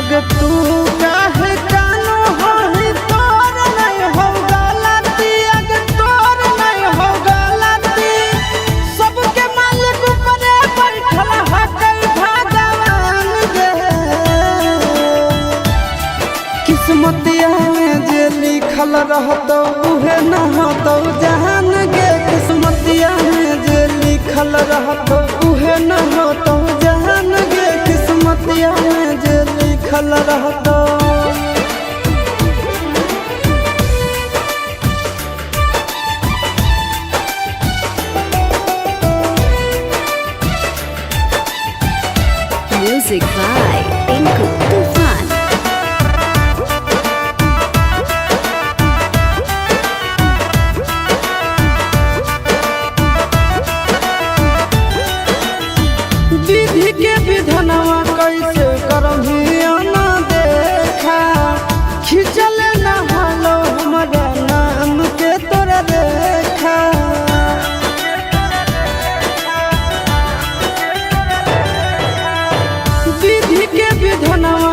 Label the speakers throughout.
Speaker 1: अगे तू काहे कानो होही तोर नहीं हो गलती, अगे तोर नहीं हो गलती। सबके मालिक ऊपरे बैठल हकई भगवान गे। किस्मतिया में जे लिखल रहतो उहे न होतो जहान गे। किस्मतिया में जे लिखल रहतो उहे न होतो जहान गे। किस्मतिया में जे लिखल रहतो।
Speaker 2: Music by Tinku Tufan.
Speaker 1: विधि के विधनवा कैसे करही ना देखा। खिंचल न हलो हमारा नाम के तोरा रेखा। विधि के विधनवा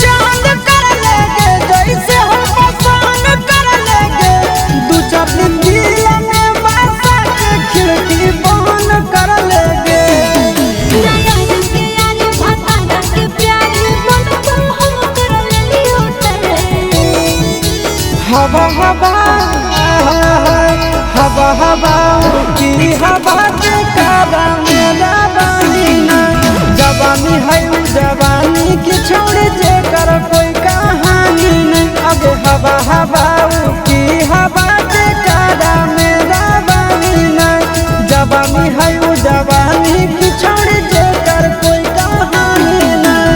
Speaker 1: चांद कर लेगे जैसे हम पसंद कर लेगे। दू चार दिन दिल में बसा के खिड़की बंद कर लेगे।
Speaker 2: नया रंग के आने भाता रंग के प्यारे मन को हम कर लियो तेरे।
Speaker 1: हवा हवा हवा हवा की हवा के कारा मेरा बानीना। जवानी है जवानी की छोड़ जे कर कोई कहानी नहीं। अब हवा हवा की हवा के कारा मेरा बानीना। जवानी है जवानी की छोड़ जे कर कोई कहानी नहीं।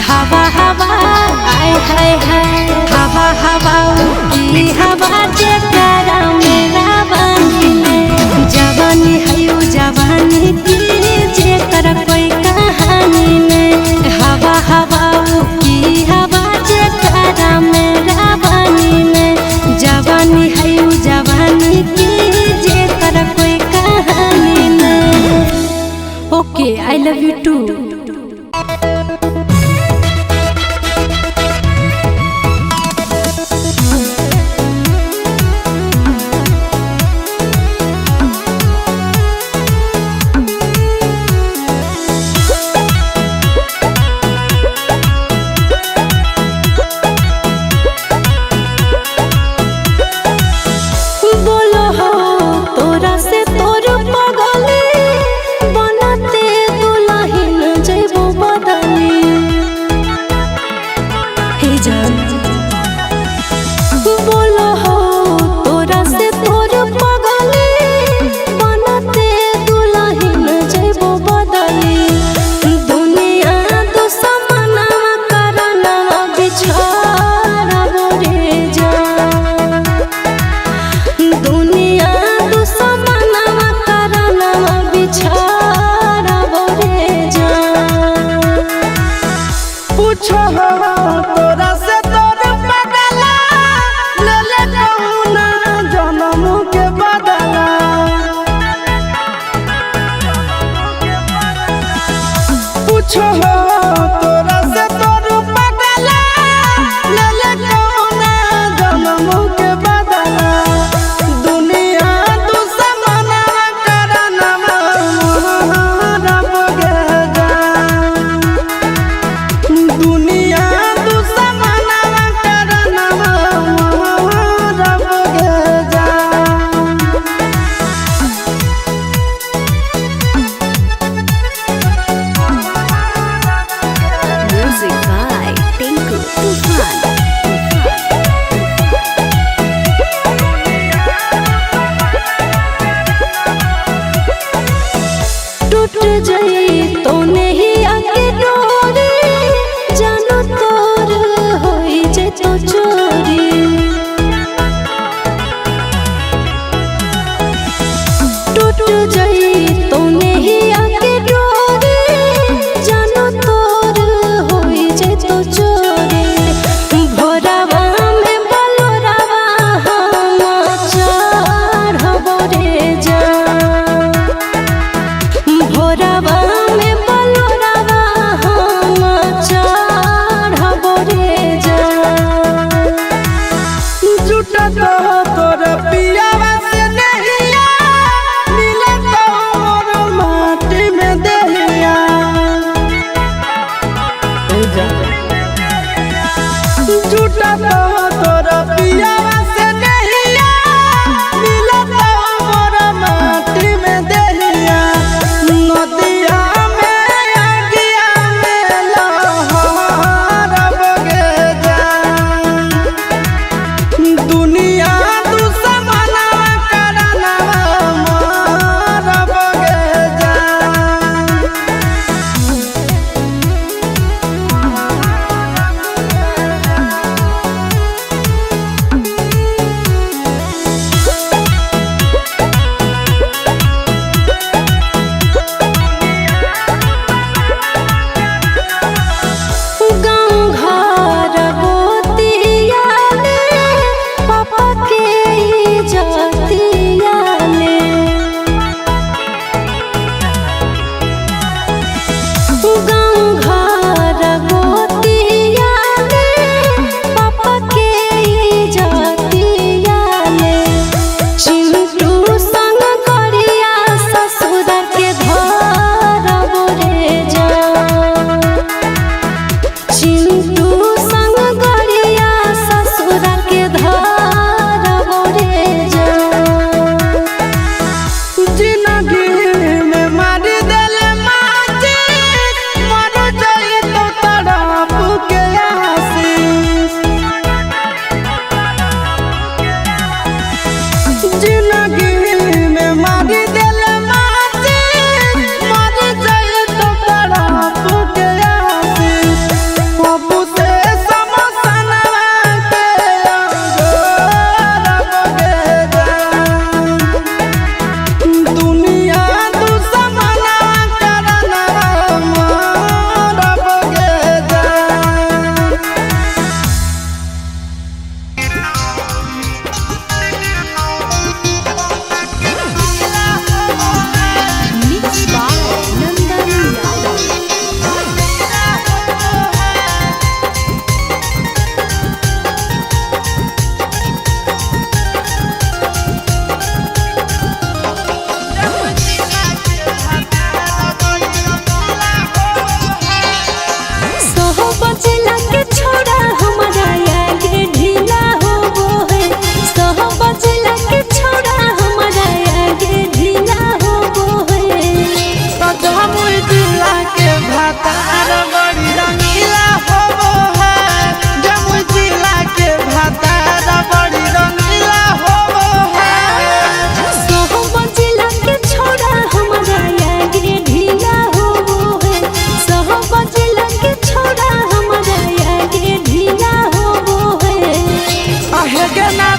Speaker 2: हवा हवा आय हाय हाय हवा हवा की हवा जे करा मेरा बानीले। जवानी है जवानी की जे कर कोई कहानी ने। हवा हवा की हवा जे करा मेरा बानीले। जवानी है जवानी की जे कर कोई कहानी ने। Okay I love you too.
Speaker 1: झूठा तो तोरा पियावा से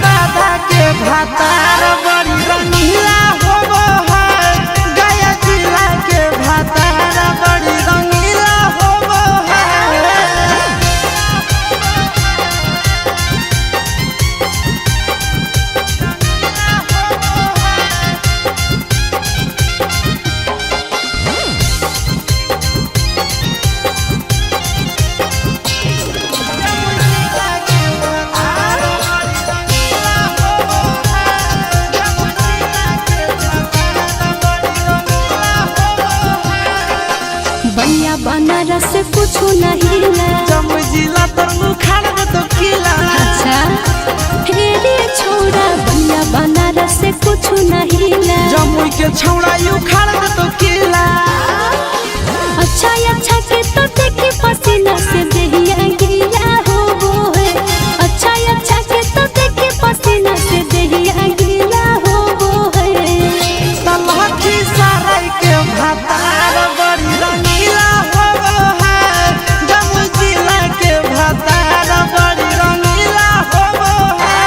Speaker 1: नवादा के भातार बड़ी रंगीला होबो है गया जिला के भातार बड़ी रंगीला होबो है।
Speaker 2: बलिया बनारस से कुछ नहीं ला।
Speaker 1: जमुई जिला तर मुखार में तो किला।
Speaker 2: अच्छा हेरे छोड़ा बलिया बनारस से कुछ नहीं ला।
Speaker 1: जमुई के छौड़ा यू खाड़ में तो किला।
Speaker 2: अच्छा के तो देखी पसीना से देहिया गीला हो है। अच्छा के तो देखी पसीना से देहिया गीला हो है।
Speaker 1: तलहटी सराय के भातार बड़ी रंगीला होबो है। जमुई जिला के भातार बड़ी रंगीला होबो है।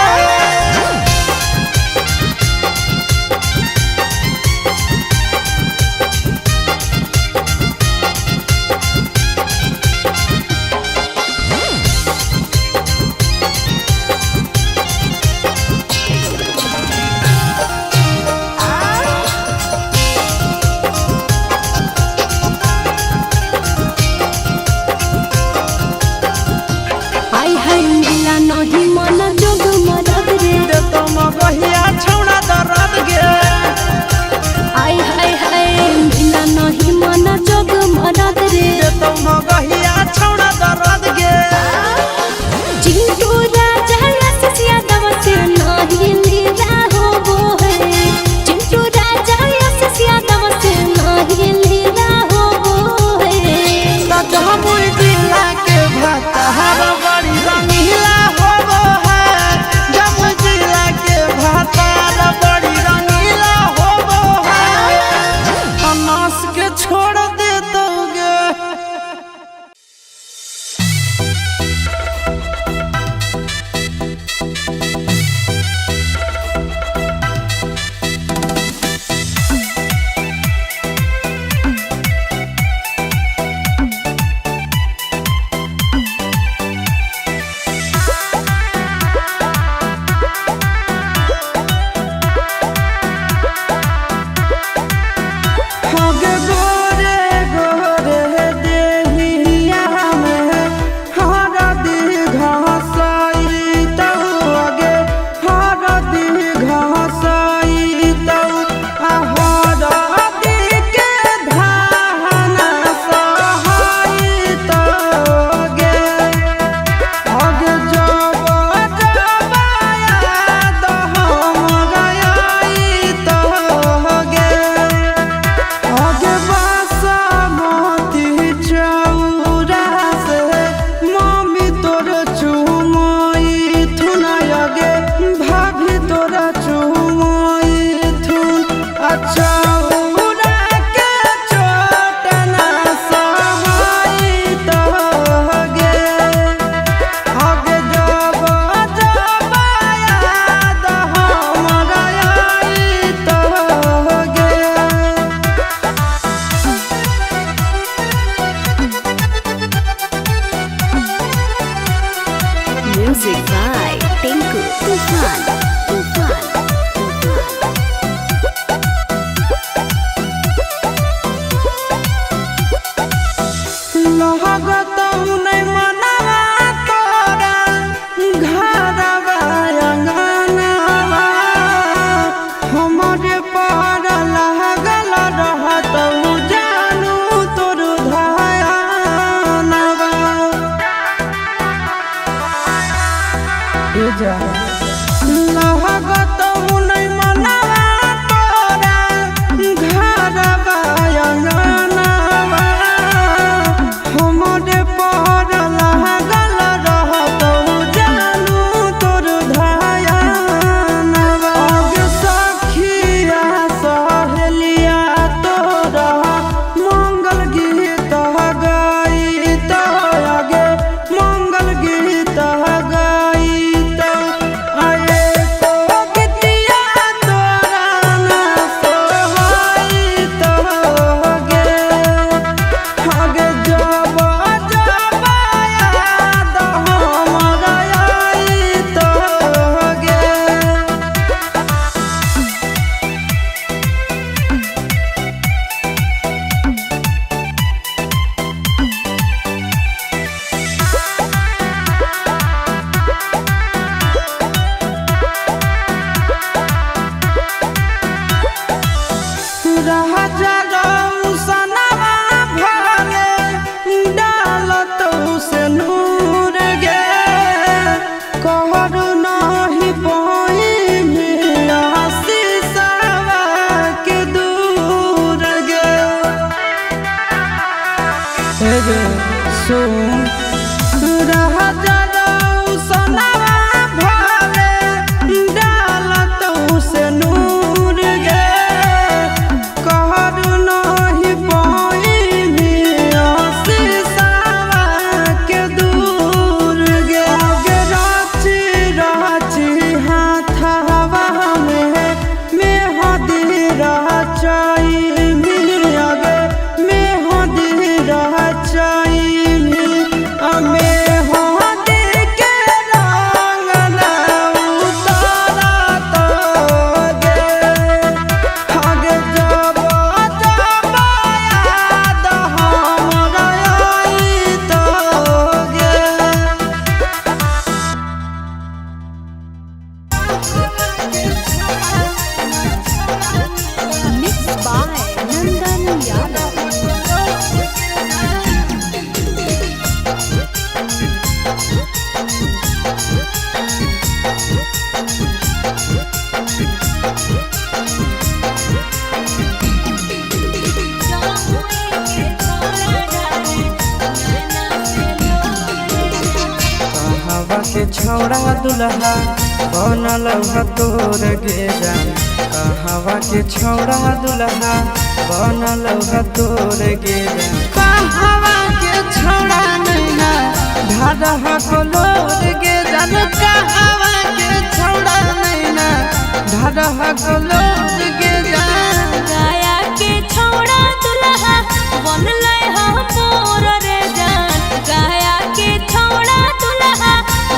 Speaker 1: छौड़ा दुल्हा बनल ह तोर गे जान कहवा के छौड़ा दुल्हा बनल ह तोर गे जान कहवा के छौड़ा नैना ढाढह कलोर गे जान कहवा के छौड़ा नैना ढाढह कलोर गे जान
Speaker 2: गया के छौड़ा दुल्हा बनले ह मोर रे जान गया के छौड़ा दुल्हा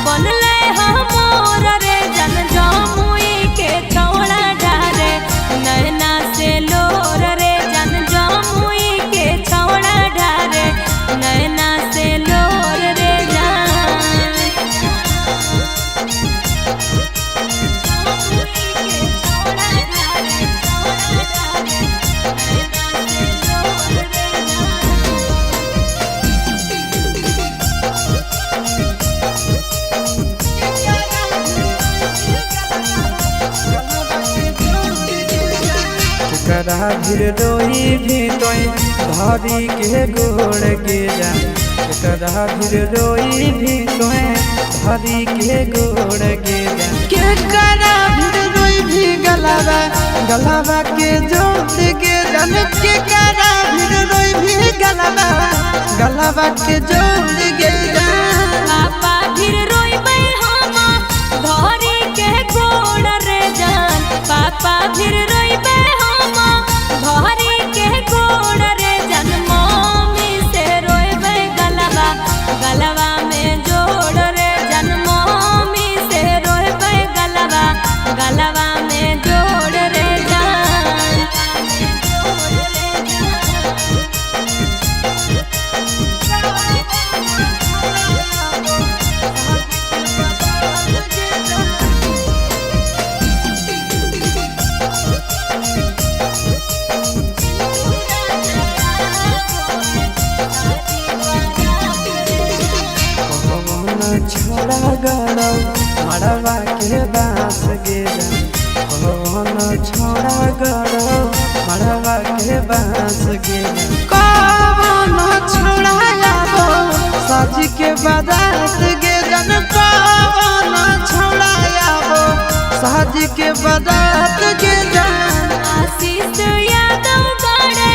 Speaker 2: बनले ह मोर रे जान जमुई के छौड़ा डारे नैना से लोर रे जान जमुई के छौड़ा डारे नैना से लोर रे जान
Speaker 1: करा भीर रोई भी तोय धरी के गोड़ गे जान करा भीर रोई भी तोय धरी के गोड़ गे जान के करा भीर रोई भी गलावा गलावा के जोड़ गे जान के करा भीर रोई भी गलावा गलावा के जोड़ गे जान
Speaker 2: पापा फिर रोइबै हम धरी के गोड़ रे जान पापा फिर रोइबै हम धरी के गोड़ रे जान मम्मी से रोइबै गलवा गलवा में जोड़ रे जान मम्मी से रोइबै गलवा गलवा में जोड़ रे जान
Speaker 1: छोड़ा गड़ौ मड़वा के बास गे जान छोड़ा गड़ौ मड़वा के बास गे कौन छोड़ा आबो साज के बारात गे जान कौन छोड़ा आबो साज के बारात गे जान
Speaker 2: आशीष यादव गड़े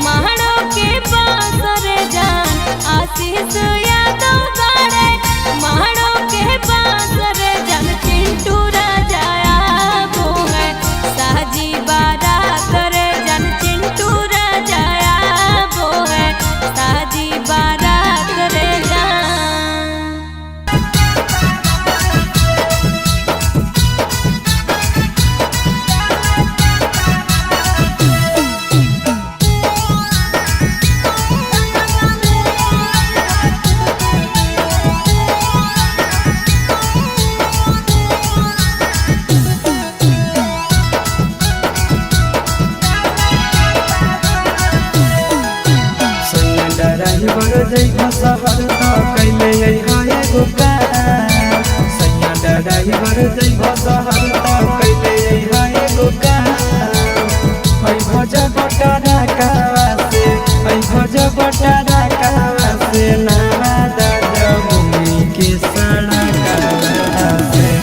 Speaker 2: मारो के पास रे जान आशीष यादव गड़े मारो के पास रे जान चिंटू राजा आबो है साजी बारात रे जान चिंटू राजा आबो है साजी बारात रे जान
Speaker 1: शहर कैले एगो सैया ड्राइवर जैब शहर कैले एगो भज बटारा कावा से भज बटारा कावा से नारा दादा भूमि के सड़क से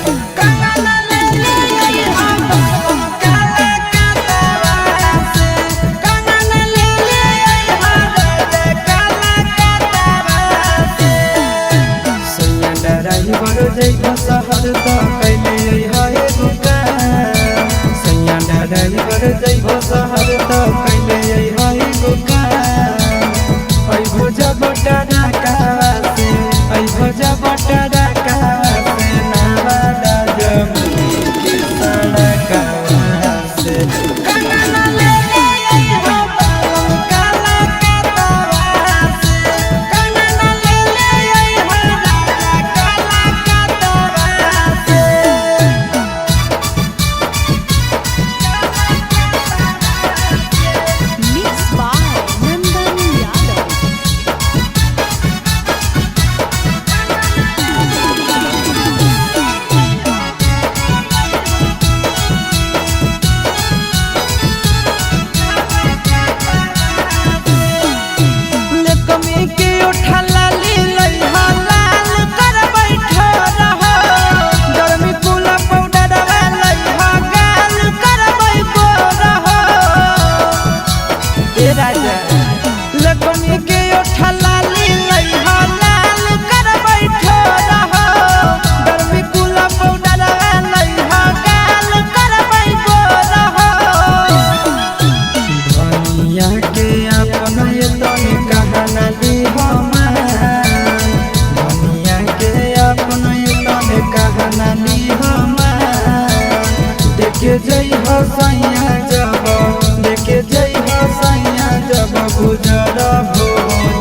Speaker 1: लेके जइहा सैया जब लेके जइहा सैया जब गुजरा हो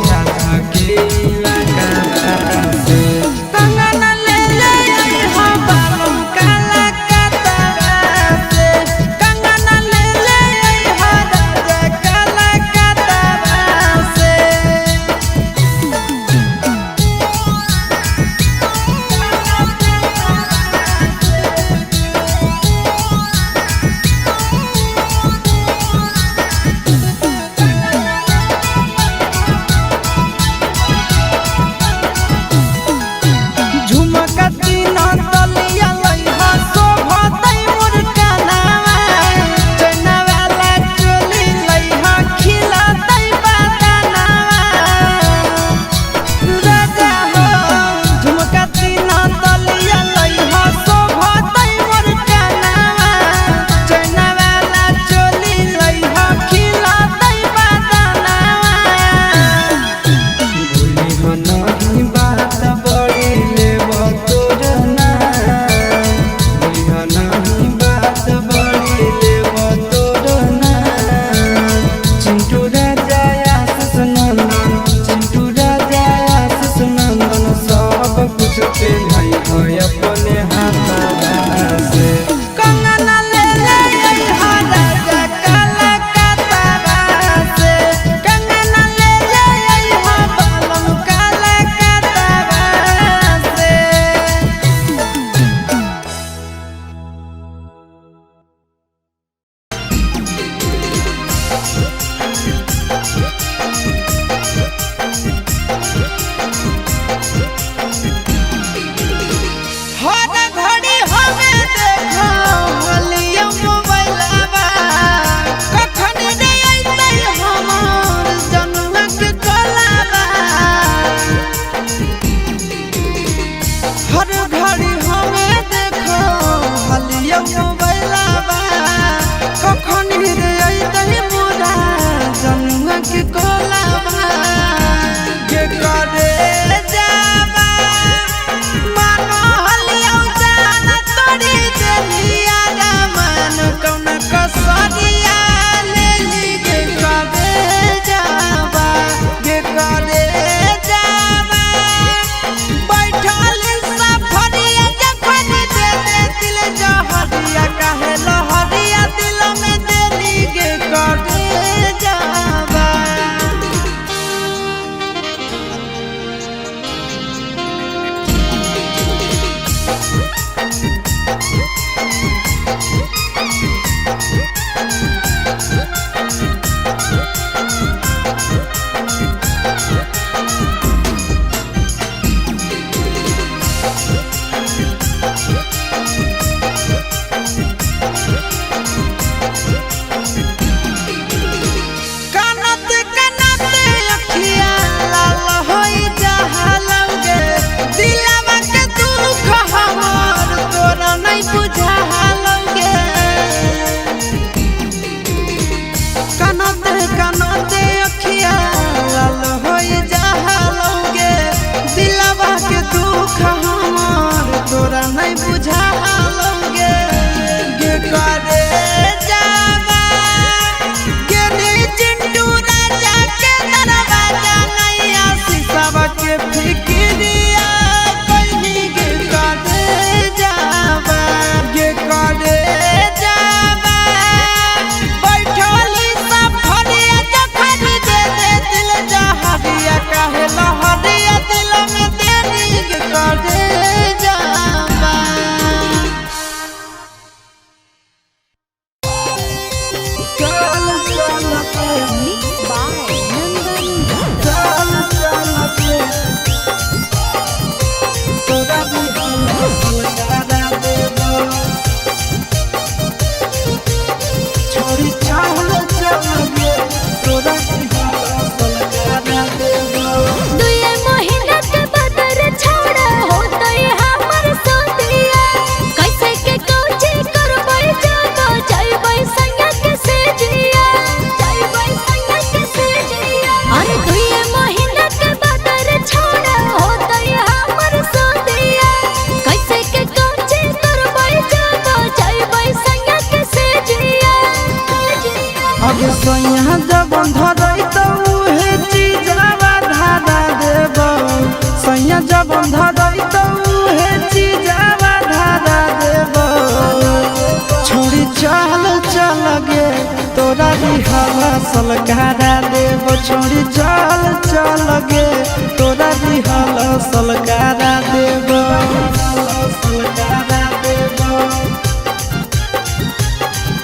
Speaker 1: झाझा के इलाका से कंगन ले ले अइहा बालम काला कतरा से कंगन ले ले अइहा राजा काला कतरा से सैया जब धरई तो उहे चीजवा धारा देब सैया जब धरई तो उहे चीजवा धारा देब छोड़ी चल चल गे तोरा रिहला सलकारा देब छोड़ी चल चल गे तोरा रिहला सलकारा देब सलकारा देब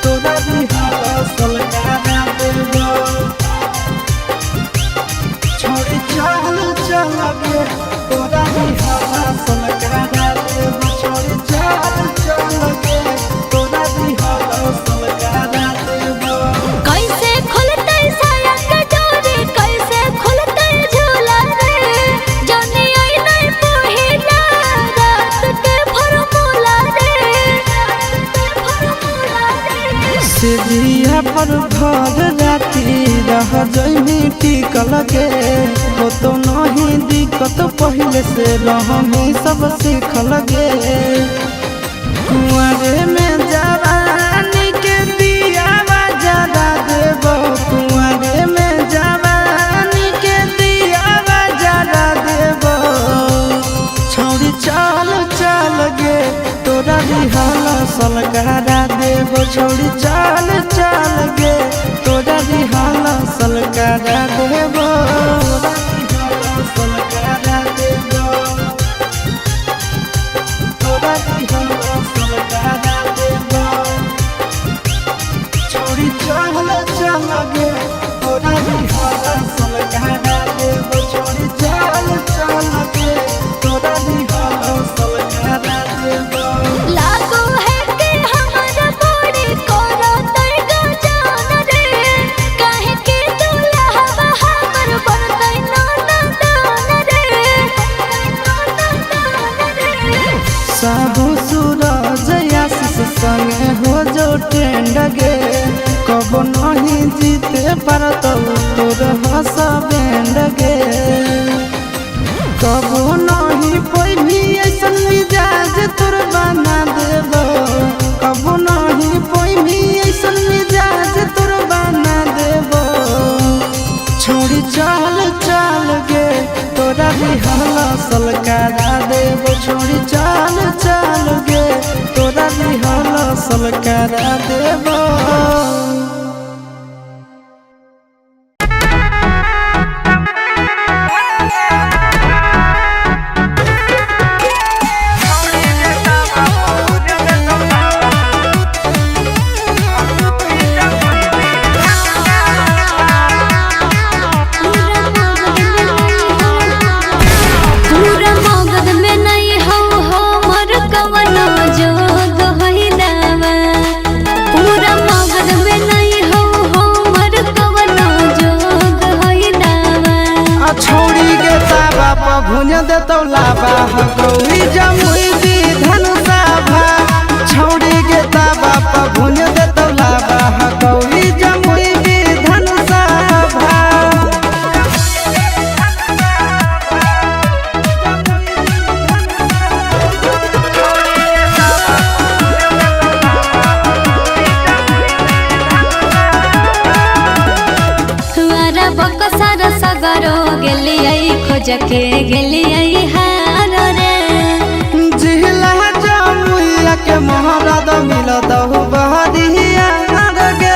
Speaker 1: तोरा रिहला सलकारा देब छोड़ी चल चल गे तोरा रिहला सलकारा देब छोड़ी चल चल गे तोरा रिहला सलकारा देब
Speaker 2: कैसे खुलते साया के डोरी कैसे खुलते झूला रे जाने आई नहीं पहिला रात के फॉर्मूला रे
Speaker 1: सिरिया पर भर राती रह जइनी टिकल गे हो तो नहीं दिक्कत पहले से रहमी सब सीखल गे कुंवरे में जवानी के दियावा जरा देब कुंवरे में जवानी के दियावा जरा देब छोड़ी चल चल गे तोरा रिहला सलकारा देब छोड़ी चल चल गे तोरा रिहला सलकारा देब सलकारा देब तोरा रिहला सलकारा देब छोड़ी चल चल गे तोरा रिहला सलकारा देब छोड़ी चल चल गे तोरा रिहला सलकारा देब
Speaker 2: लागो है कि हमारा बॉडी कोरा तैगा जान रे काहे के दुल्हा हमर बनतै नाना दान रे
Speaker 1: साहू सूरज आशीष संगे हो जो ट्रेंड गे कब नहीं जीते पारत तोर हस बैंड गे कब नहीं पैनी ऐसन मिजाज तोर बना देब कब नहीं पैनी ऐसन मिजाज तोर बना देब छोड़ी चल चल गे तोरा रिहला सलकारा देब छोड़ी चल चल गे तोरा रिहला सलकारा देब
Speaker 2: पूरा मगध में नहीं हो मोर कवनो जोग होइलावा पूरा मगध में नहीं हो मोर कवनो जोग होइलावा
Speaker 1: छोड़ी गे ताबा प भुन देतौ लाबा गौरी जमुई दी धनुषा भा छोड़ी गे ताबा प भुन देतौ लाबा गौरी जमुई दी धनुषा भा
Speaker 2: हमारा बकसर सगरो गेलियै खोज के गेलियै हार रे
Speaker 1: जिहला जमुइया के महाराज मिलत हो बहरिया गे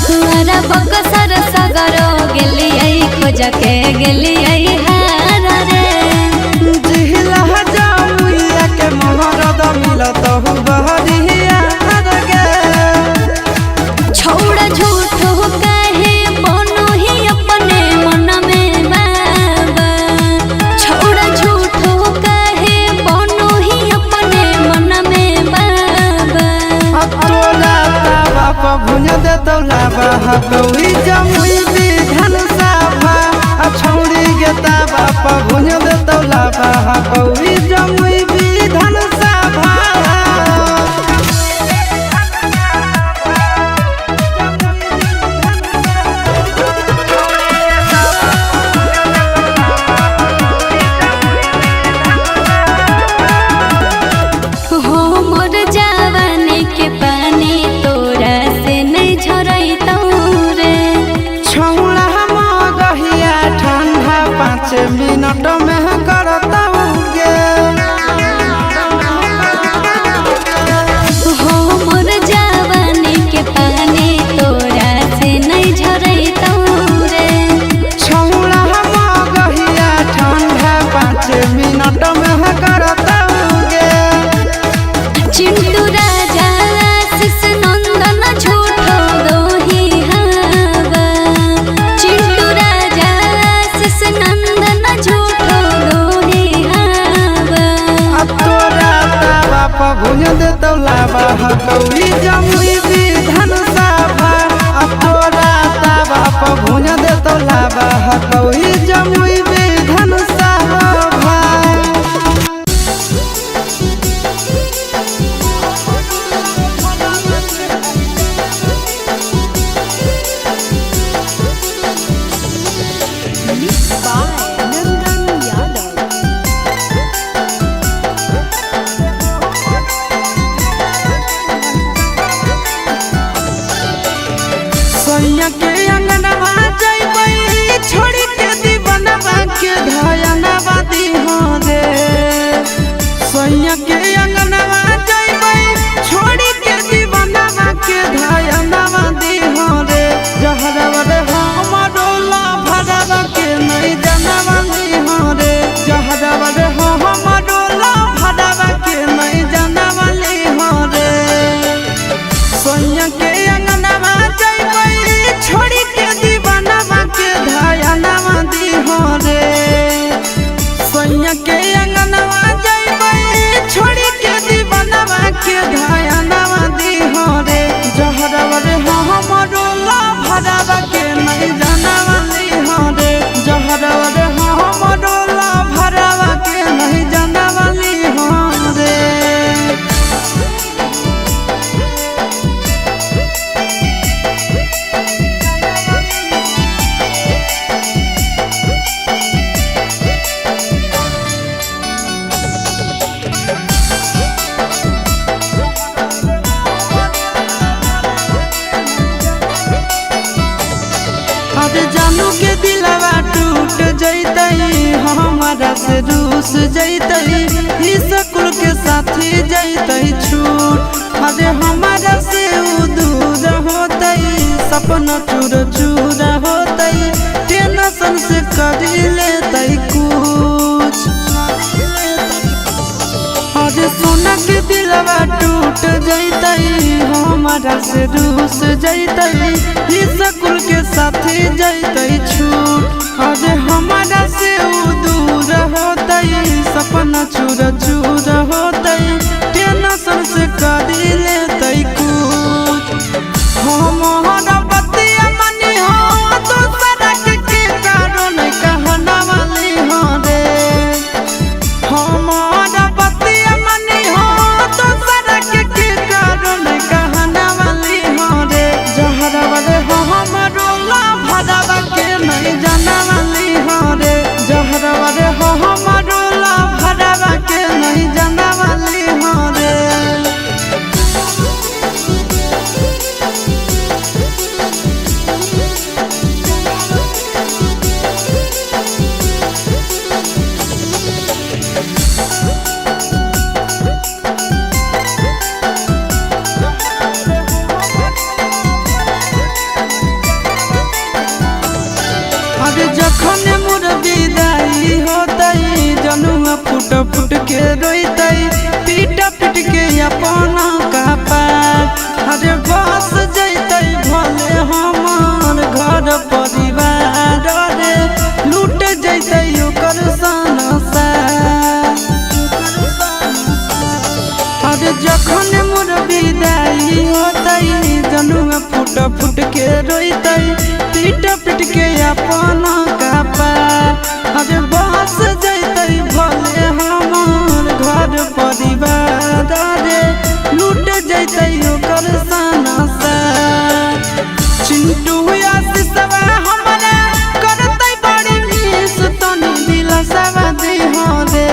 Speaker 2: हमारा बकसर सगरो गेलियै खोज के गेलियै हार रे
Speaker 1: जिहला जमुइया के महाराज मिलत हो बहरिया गे
Speaker 2: छोड़ झूठो कहे बनो ही अपने मन में बाबा छोड़ झूठो कहे बनो ही अपने मन में बाबा
Speaker 1: तोला ताबा प भुन देतौ लाबा गौरी जमुई दी धनुषा भा छोड़ी गे भुज दे तौलाबा हकौड़ी जमुई विधान सभा तोरा ताबा भुज दे तौलाबा हकौड़ी जमुई विधान सभा। सैया के अंगनवा जइबै छोड़ी के दीवानवा के धयनवा दिहो रे। सैया के अंगनवा जइबै छोड़ी के दीवानवा के धयनवा दिहो रे। जहरवा रे हमरो ला भरवा के नहीं जानवा दिहो रे। जहरवा रे हमरो ला भरवा के नहीं जानवा दिहो रे। सैया के अंगनवा जइबै छोड़ी के दीवानवा के धयनवा दिहो रे। सैया के अंगनवा जइबै छोड़ी के दीवानवा के धयनवा दिहो रे। जहरवा रे हमरो ला भरवा के नहीं जानवा दिहो रे। जहरवा रे हमरो ला भरवा के नहीं जानवा दिहो रे। अरे जानू के दिलवा टूट जैतई हमारा से रूस जैतई ई स्कूल के साथी जैतई छूट। अरे हमारा से उ दूर होतई सपना चूर चूर होतई टेंशन से कर लेतई कुछ। अरे सोना के दिलवा टूट जैतई हमारा से रूस जैतई ई स्कूल के साथी जैतई छूट। अरे हमारा से उ दूर होतई सपना चूर चूर होतई टेंशन से कर लेतई कुछ। हमारा बतिया मनी हो तो सड़क के कारण कहना वाली हो रे। हमारा बतिया मनी हो तो सड़क के कारण कहना वाली हो रे। जहरवा रे हमरो ला भरवा के नहीं जाना वाली हो रे। जहरवा रे हमरो ला भरवा के नहीं जाना वाली हो रे। अरे जखन मोर विदाई होतई जनुआ फुट फुट के रोइतई पीट पीट के अपना कपार। अरे बस जैतई भले हमार घर परिवार रे लूट जैतई ओकर संसार। अरे जखन मोर विदाई होतई जनुआ फुट फुट के रोइतई पीट पीट के अपना कपार। अरे बस जैतई भले हमार घर परिवार रे लूट जैतई ओकर संसार। चिंटू आशीषवा हमरा करतई बड़ी मिस तनी दिलसवा दिहो रे।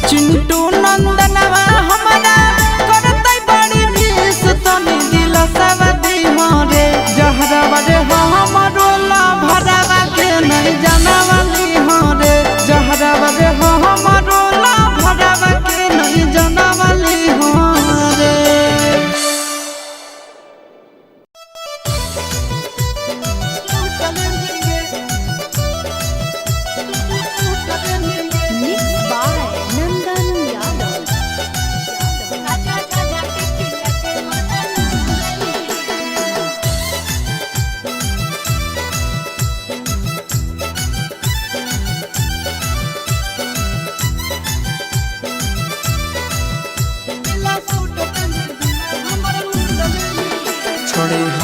Speaker 1: चिंटू नंदनवा हमरा करतई बड़ी मिस तनी दिलसवा दिहो रे। जहरवा रे हमरो ला भरवा के नहीं जानवा दिहो रे। जहरवा रे हमरो ला भरवा के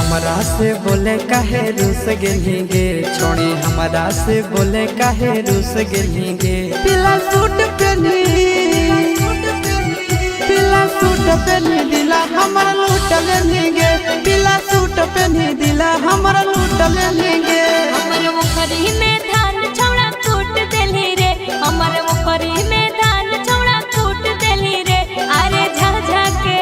Speaker 1: हमरा से बोले काहे रूस गेलिगे छोड़ी हमरा से बोले काहे रूस गेलिगे पीला सूट पहनी दिला हमरा लूट लेंगे पीला सूट पहनी दिला हमरा लूट लेंगे
Speaker 2: हमर मुखरी में धान छौड़ा कूट देली रे हमर मुखरी में धान छौड़ा कूट देली रे अरे झाझा के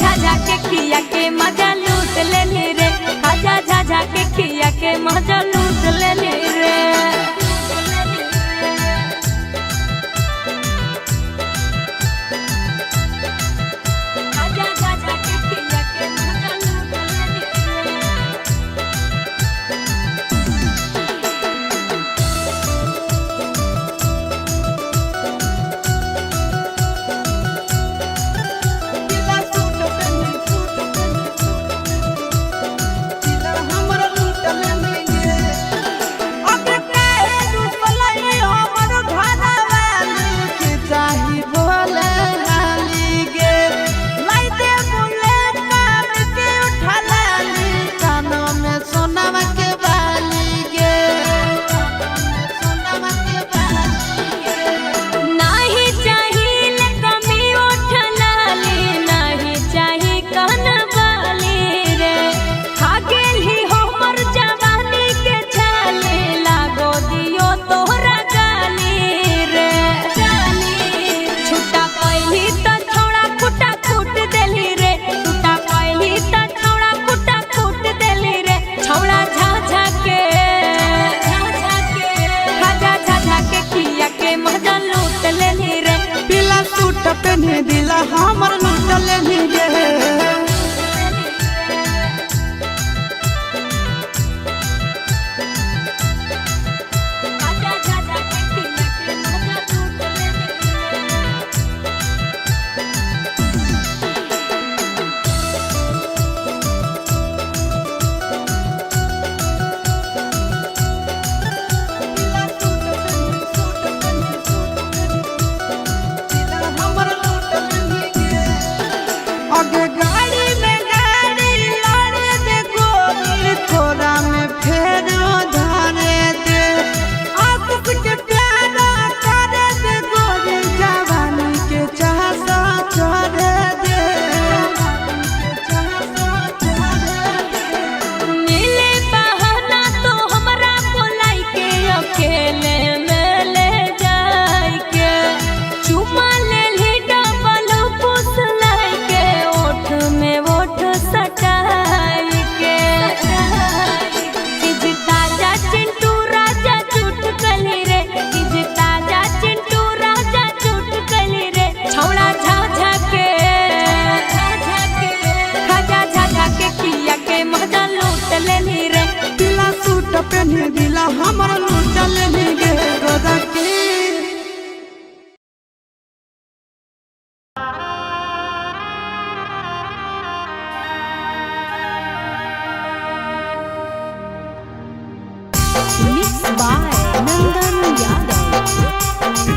Speaker 2: झाझा के खिया के मजा लूट लेली रे झाझा के खिया के मजा लूट लेली रे
Speaker 1: पहनी दिला हमर लूट लेंगे आगे गाड़ी में गाड़ी लड़े दे गोरी थोड़ा में फेर धारे दे आस के प्यारा करे दे गोरी जवानी के चाहसा छोड़े दे
Speaker 2: मिले बहाना तो हमरा बोलाई के अकेले में ले जाई के चुमा ले ली डबल पुस लाई के ओठ में ओठ सटाई के चीज ताजा चिंटू राजा झूठ कली रे चीज ताजा चिंटू राजा झूठ कली रे छौड़ा झाझा के खाजा झाझा के किया के मजा लूट लेली रे
Speaker 1: पीला सूट पहनी दिला हमरा लूट लेंगे रोदा के
Speaker 2: Mixed by Nandan Yadav.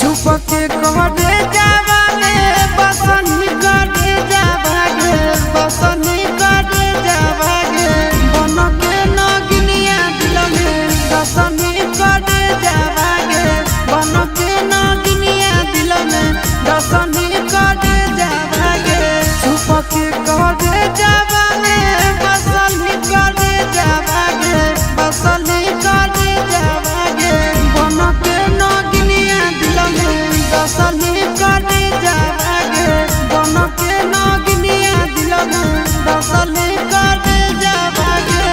Speaker 1: चुप के कहरे जावा में बसनी करे जावा गे बसनी करे जावा गे बन के नगिनिया दिल में बसनी करे जावा गे बन के नगिनिया दिल में बसनी करे जावा गे चुप के कहरे जावा में बसनी करे जावा गे बसनी करे जावा गे बन के नगिनिया दिल में बसनी करे जावा गे बन के नगिनिया दिल में बसनी करे जावा गे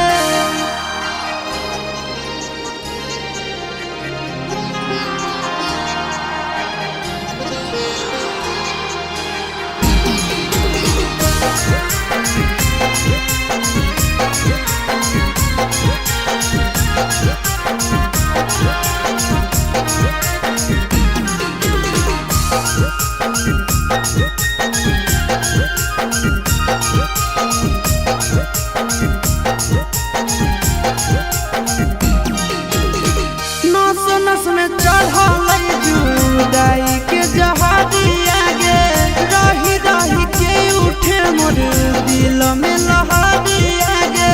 Speaker 1: मोर दिल में लहरिया गे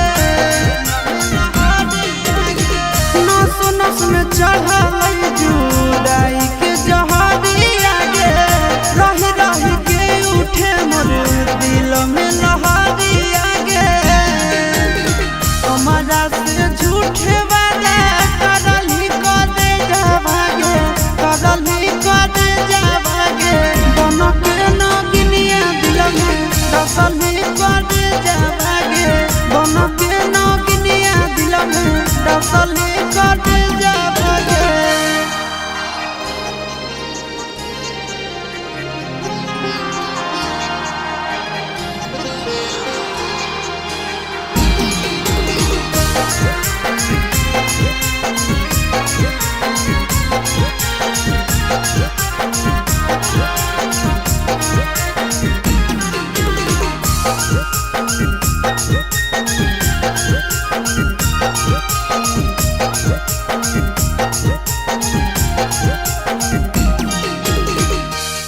Speaker 1: नस नस में चढ़ल जुदाई के जहरिया गे रही रही के उठे मोर दिल में लहरिया गे हमारा से झूठे वाला करल ही कर जावागे करल ही कर जावागे दोनों के नगिनिया दिल में दसल ही कर जावागे दोनों के नगिनिया दिल में दसल ही कर जावागे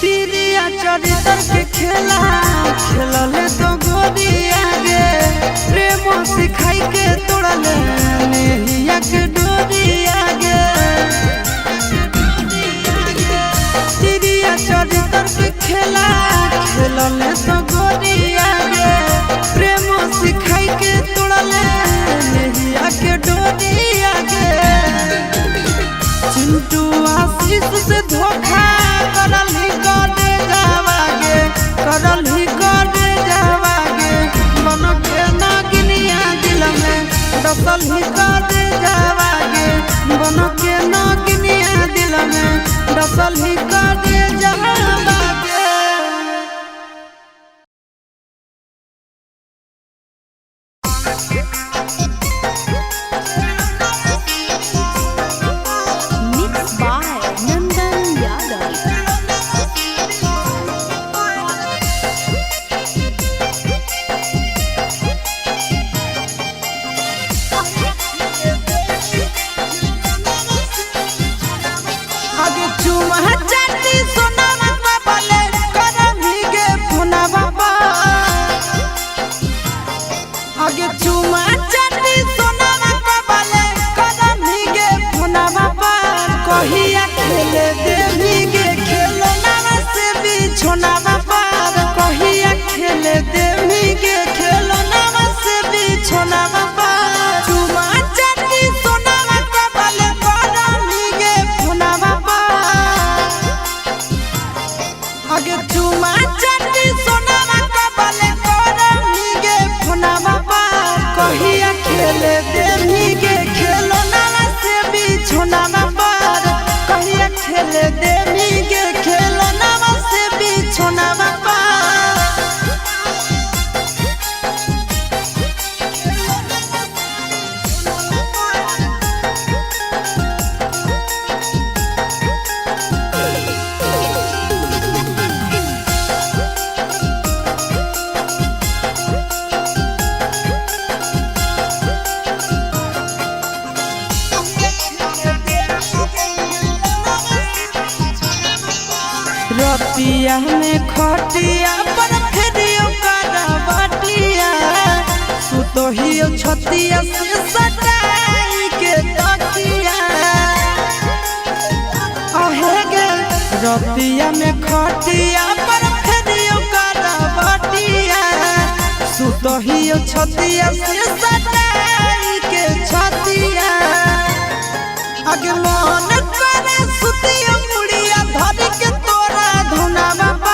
Speaker 1: चरित्र के खेला खेलले तो गोदिया गे प्रेम सिखाई के तोड़ले नेहिया के डोरिया गे तिरिया चरित्र के खेला खेलले तो गोदिया गे प्रेम सिखाई के तोड़ले नेहिया के डोरिया गे चिंटू आशीष से धोखा करल ही करे जावागे करल ही करे जावागे मन के नगिनिया दिल में दसल ही करे जावागे मन के नगिनिया दिल में दसल ही करे जावागे
Speaker 2: Mixed by Nandan Yadav.
Speaker 1: आगे चुमा चाटी सोना बाबा बोले करम ही गे पुना बाबा आगे चुमा चाटी सोना बाबा बोले करम ही गे पुना बाबा कहिया खेले देवी गे खेलो नाम से बिछोना बाबा कहिया खेले देवी गे खेलो नाम से बिछोना बाबा चुमा चाटी सोना बाबा बोले करम ही गे पुना बाबा आगे चुमा चाटी सोना बाबा बोले करम ही गे पुना बाबा कहिया खेले देवी गे खेलो नाम से बिछोना बाबा कहिया खेले देवी गे खेलो नाम से बिछोना बाबा रतिया में खटिया पर फेरियो करवटिया सुतोहियो छतिया से सटाई के तकिया आहे गे रतिया में खटिया पर फेरियो करवटिया सुतोहियो छतिया से सटाई के छतिया आगे मन करे सुतियो मुड़िया धरी के तोरा धुना बाबा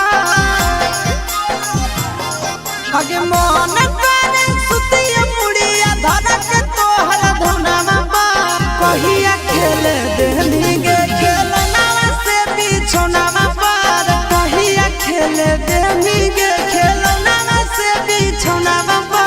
Speaker 1: आगे मन करे सुतियो मुड़िया धरी के तोहरा धुना बाबा कहिया खेले देली गे खेलो नाम से बिछोना बाबा कहिया खेले देली गे खेलो नाम से बिछोना बाबा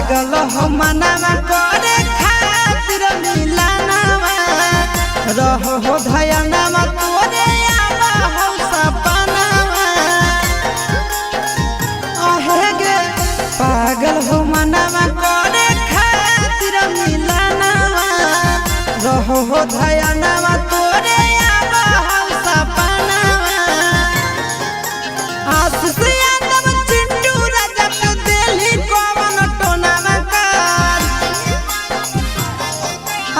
Speaker 1: पागल हो मनवा करे खातिर मिलनवा रहो हो धयनवा तोरे आवा हो सपनवा आहे गे पागल हो मनवा करे खातिर मिलनवा रहो हो धयनवा तोरे आवा हो सपनवा आशीष यादव चिंटू राजा के दिल्ली कौन टोनावा कर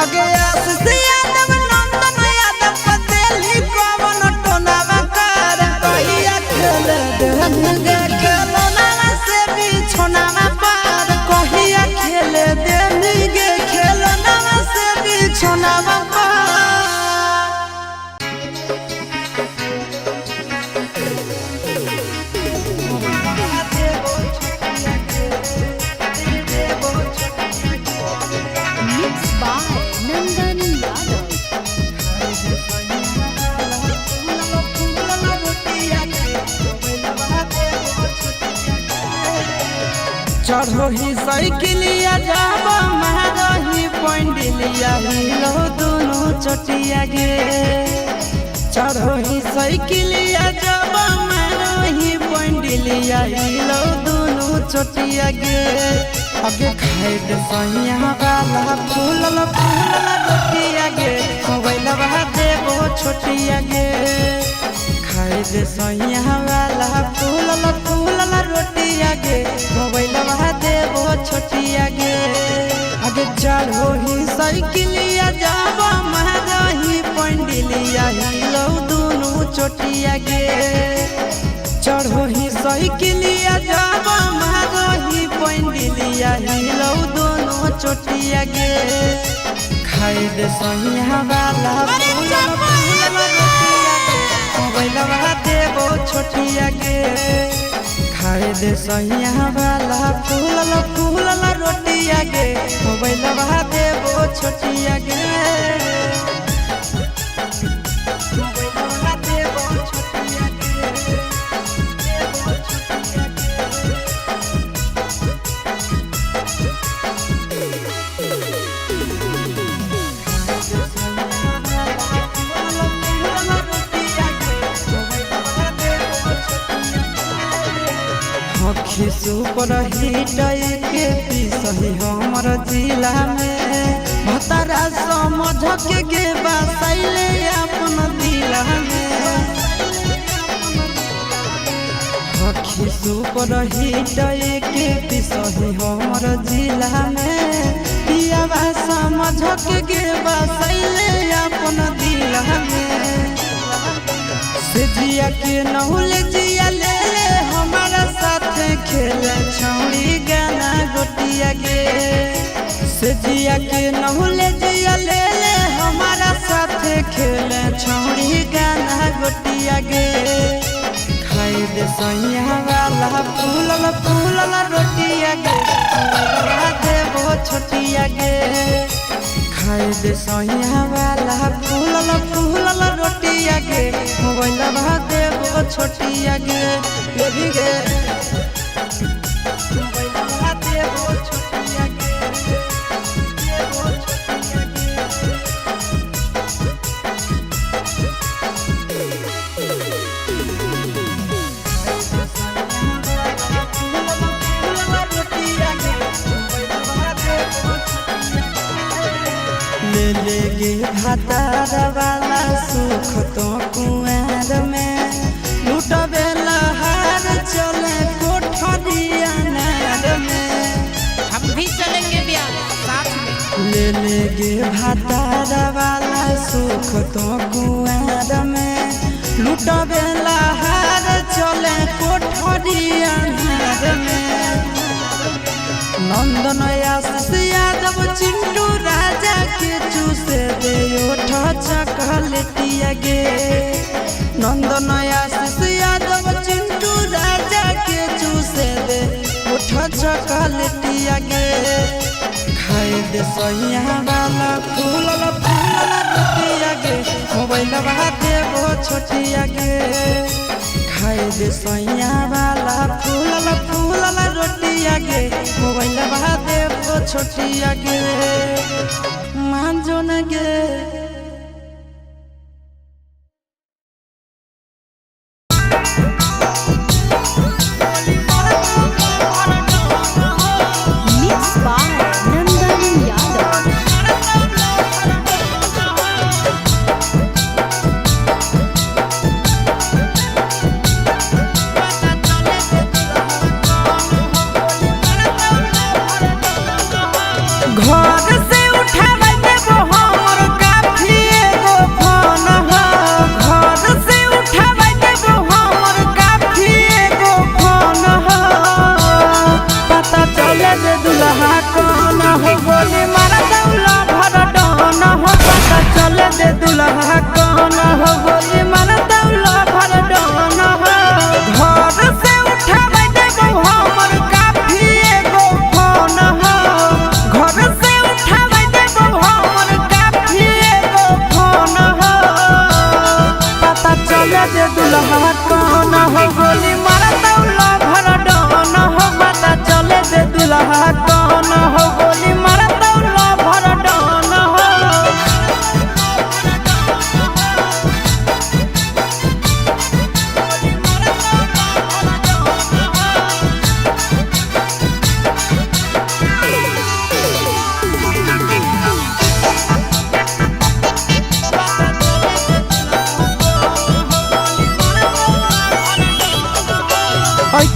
Speaker 1: आगे आशीष यादव नंदन यादव के दिल्ली कौन टोनावा कर कहिया खेल देंगे खेलना से बिछोनावा पर कहिया खेल देंगे खेलना से बिछोनावा पर
Speaker 2: Mixed by Nandan Yadav.
Speaker 1: चढ़ो ही साइकिलिया जाब मारही पंडिलिया हिलो दोनों चटिया गे चढ़ो ही साइकिलिया जाब मारही पंडिलिया हिलो दोनों चटिया गे आगे खाए दे सैया वाला फूलल फूलल रोटिया गे मोबाइल देबो छोटिया गे खाए दे सैया वाला फूलल फूलल रोटिया गे मोबाइल देबो छोटिया गे आगे चढ़ो ही साइकिलिया जाब मारही पंडिलिया हिलो दोनों चोटिया गे चढ़ो ही साइकिलिया जाब मारही पंडिलिया हिलो दोनों चोटिया गे खाए दे सैया वाला फूलल फूलल रोटिया गे मोबाइल देबो छोटिया गे खाए दे सैया वाला फूलल फूलल रोटिया गे मोबाइल देबो छोटिया गे मोबाइल देबो छोटिया गे खिसु पर हिटाई के पिसही हमर जिला में भतरा समझ के गे बसैले अपन दिला में खिसु पर हिटाई के पिसही हमर जिला में पियावा समझ के गे बसैले अपन दिला में से जिया के नहुल जिया ले हमारा साथ खेले छौड़ी गाना गोटिया गे से जिया के नहुले जिया ले हमारा साथ खेले छौड़ी गाना गोटिया गे खाए दे सैया वाला फूलल फूलल रोटिया गे देबो छोटिया गे खाए दे सैया वाला फूलल फूलल रोटिया गे मोबाइल देबो छोटिया गे लेबी गे मोबाइल देबो छोटिया गे देबो छोटिया ले ले गे भातार वाला सुख तो कुआर में लुटबे लहार चले कोठरिया नार में
Speaker 3: हम भी चलेंगे ब्याह साथ में।
Speaker 1: ले ले गे भातार वाला सुख तो कुआर में लुटबे लहार चले कोठरिया नार में नंदन आशीष यादव चिंटू राजा के चूसे दे ओठ चकलेटिया गे नंदन आशीष यादव चिंटू राजा के चूसे दे ओठ चकलेटिया गे खाए दे सैया वाला फूलल फूलल रोटिया गे मोबाइल देबो छोटिया गे खाए दे सैया वाला फूलल फूलल रोटिया के मोबाइल बहा दे छोटिया के मान जो न गे
Speaker 2: Mixed by Nandan Yadav.
Speaker 1: घर से उठावे देबो हमर काफी एगो फोन हो घर से उठावे देबो हमर काफी एगो फोन हो पता चले जे दुल्हा कौन हो गोली मारा दौला भर डन हो पता चले जे दुल्हा कौन हो गोली मारा दौला भर डन हो घर से उठावे देबो हमर काफी एगो फोन हो घर से उठावे देबो हमर काफी एगो फोन हो पता चले जे दुल्हा कौन हो गोली मारा दौला भर डन हो पता चले जे दुल्हा कौन हो गोली मारा दौला भर डन हो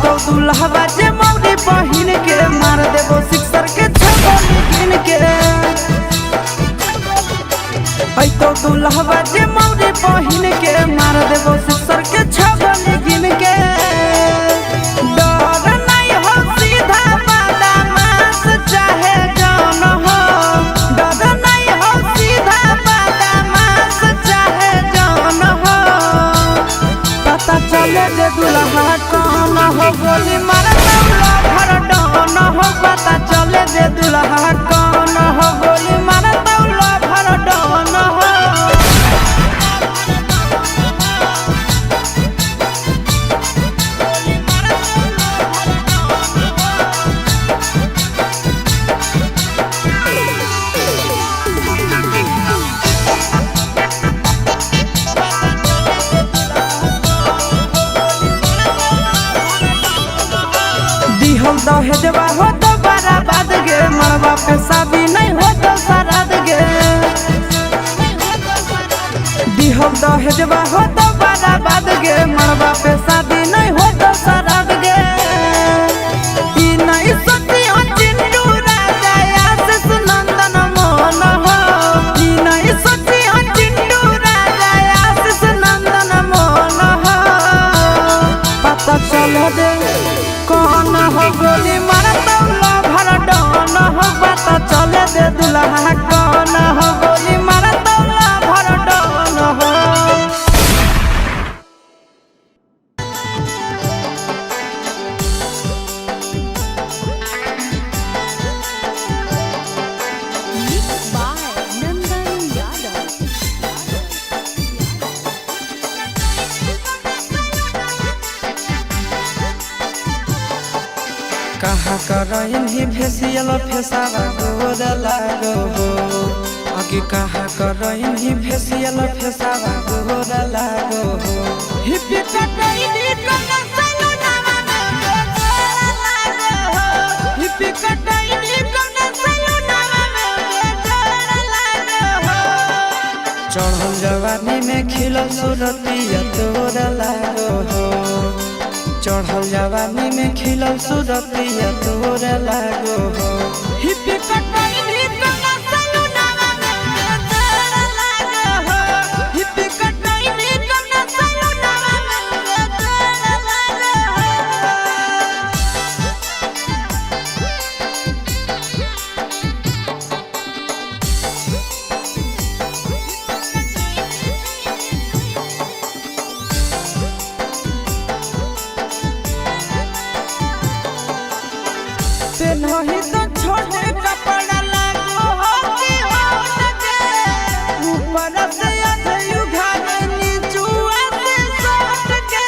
Speaker 1: तो दुल्हवा जे मौरी बहिन के मार देबो सिक्सर के छगोली गिन के तो दुल्हवा जे मौरी बहिन के मार देबो सिक्सर के छगोली गिन के डर नहीं हो सीधा बदमाश चाहे जान हो डर नहीं हो सीधा बदमाश चाहे जान हो पता चले जे दुल्हा कौन हो गोली मारा दौला भर डन हो पता चले जे दुल्हा कौन हो गोली मारा दौला भर डन हो दिहल दहेजवा हो तो बराबाद गे मरवा पे शादी नहीं हो तो सराद गे दिहल दहेजवा हो तो बराबाद गे मरवा पे शादी नहीं हो तो सराद गे ई नहीं सोची हो चिंटू राजा आशीष नंदन मोहन हो ई नहीं सोची हो चिंटू राजा आशीष नंदन मोहन हो पता चले दे कौन हो गोली मारा दौला भर डन हो पता चले दे दुल्हा कौन हो गोली मारा दौला भर डन हो
Speaker 2: Mixed by Nandan Yadav.
Speaker 1: कहा करइन ही फेसियल फेसावा गोर लागो हो आगे कहा करइन ही फेसियल फेसावा गोर लागो हो हिप्पी कटइन ही कना सलूनावा में गोर लागो हो हिप्पी कटइन ही कना सलूनावा में गोर लागो हो चढ़ल जवानी में खिलल सूरतिया तोर लागो हो चढ़ल जवानी में खिलल सूरतिया तोर लागो हो हिप्पी कटइन ही कना सलूनावा में गोर लागो हो हिप्पी कटइन ही कना सलूनावा में गोर लागो हो पेन्हही तो छोटे कपड़ा लागो हो कि हो सके ऊपर से अधयु घाघ नीचुआ से सोट के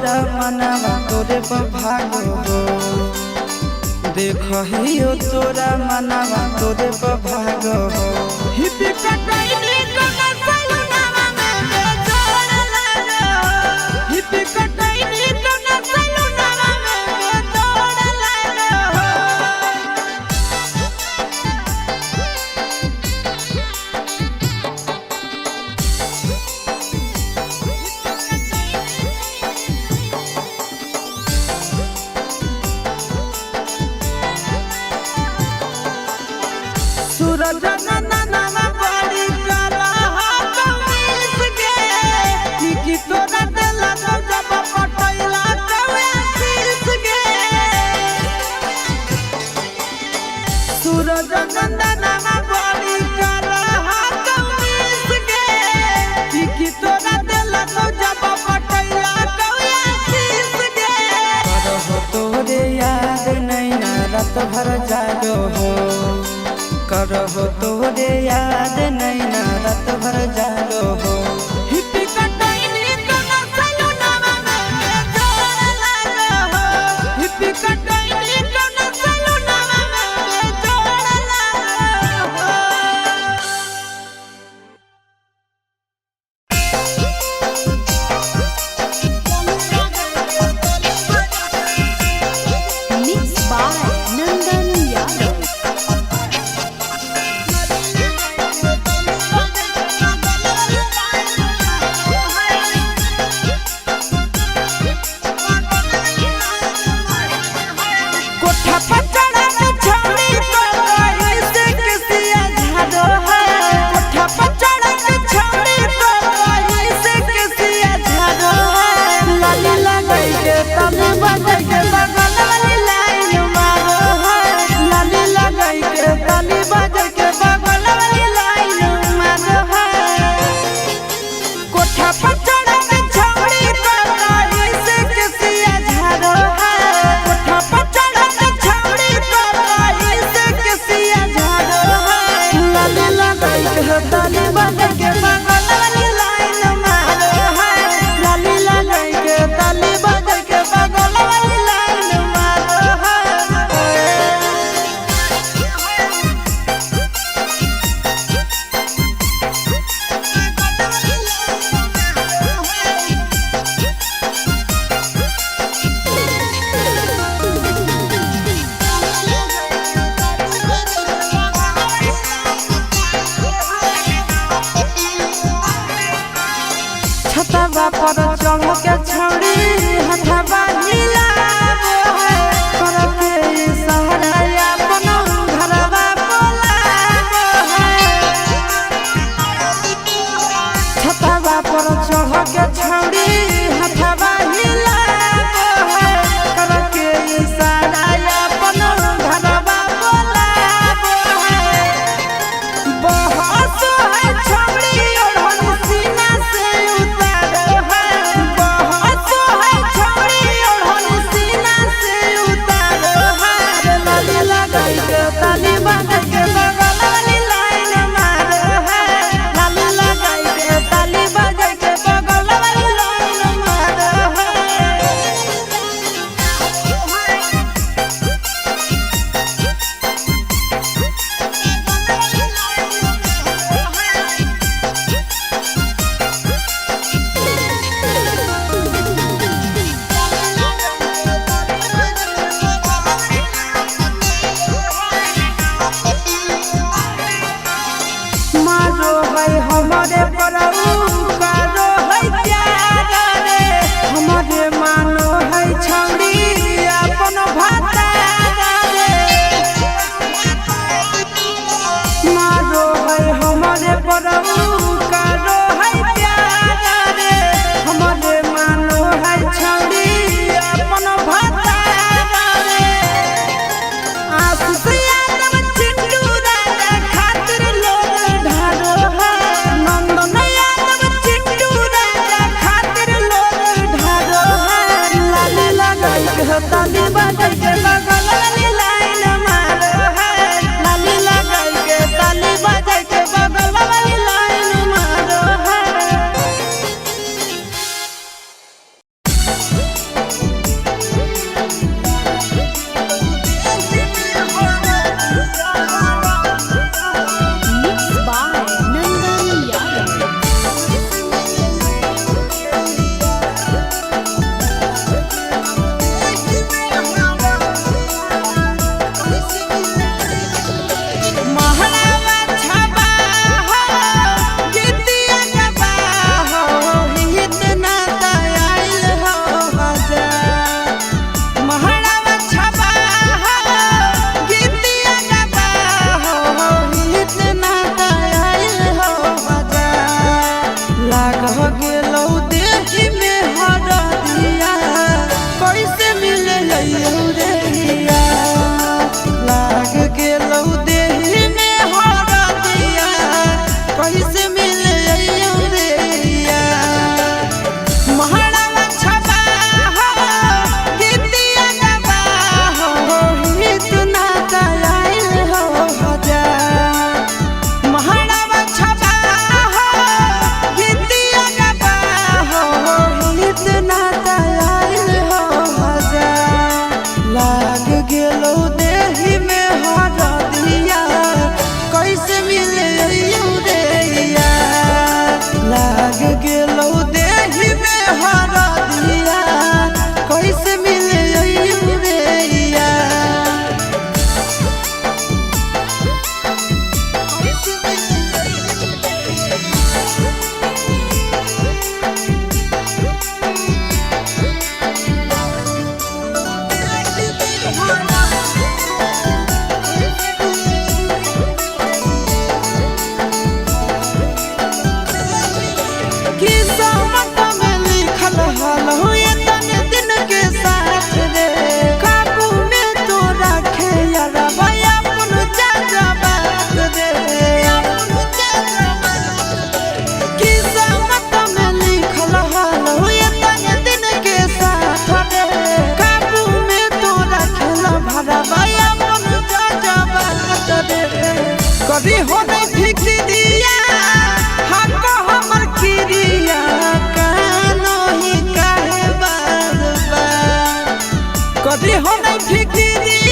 Speaker 1: तोरा मनवा तोरे भागो हो देखियो तोरा मनवा तोरे भागो हो हिपी कटाई कोना सलुनावा में जोड़ लागो हिपी कटाई कोना सलुनावा में जोड़ लागो सूरज नन्ना बड़ी काला हाथ मिस गे कि तोरा दिला तो जब पटैला कवे किस गे सूरज नन्ना बड़ी काला हाथ मिस गे कि तोरा दिला तो जब पटैला कवे किस गे करहो तोरे याद नैना रात भर जागो हो करहो तोरे याद नैना रात भर जागो हो हिपी कटाई कोना सलुनावा में जोड़ लागो हो हिपी कटाई कोना सलुनावा में जोड़ लागो हो
Speaker 2: Mixed by Nandan Yadav.
Speaker 1: कोठा पर चढ़ा के छौड़ी तो ऐसे किसिया झाड़ो है कोठा पर चढ़ा के छौड़ी तो ऐसे किसिया झाड़ो है लाली लगाई के तले बजाई के बगल वाली लाइन मारो है लाली लगाई के तले बजाई के बगल वाली लाइन मारो है कोठा पर चढ़ा के छौड़ी तो ऐसे किसिया झाड़ो है कोठा पर चढ़ा के छौड़ी तो ऐसे किसिया झाड़ो है लाली लगाई के ताली बजा के बगल वाली लाइन मारो है लाली लगाई के ताली बजा के बगल वाली लाइन मारो है छतवा पर चढ़ के छौड़ी हथवा हिलाबो है कर के इशारा अपन घरवा बोलाबो है छतवा पर चढ़ के छौड़ी हथवा हिलाबो है कर के इशारा अपन घरवा बोलाबो है बहसो है छौड़ी ओढ़न सीना से उतारो है कदी हो नहीं फिक्रिया हमको हमर किरिया कानो ही काहे बार बार कदी हो नहीं फिक्रिया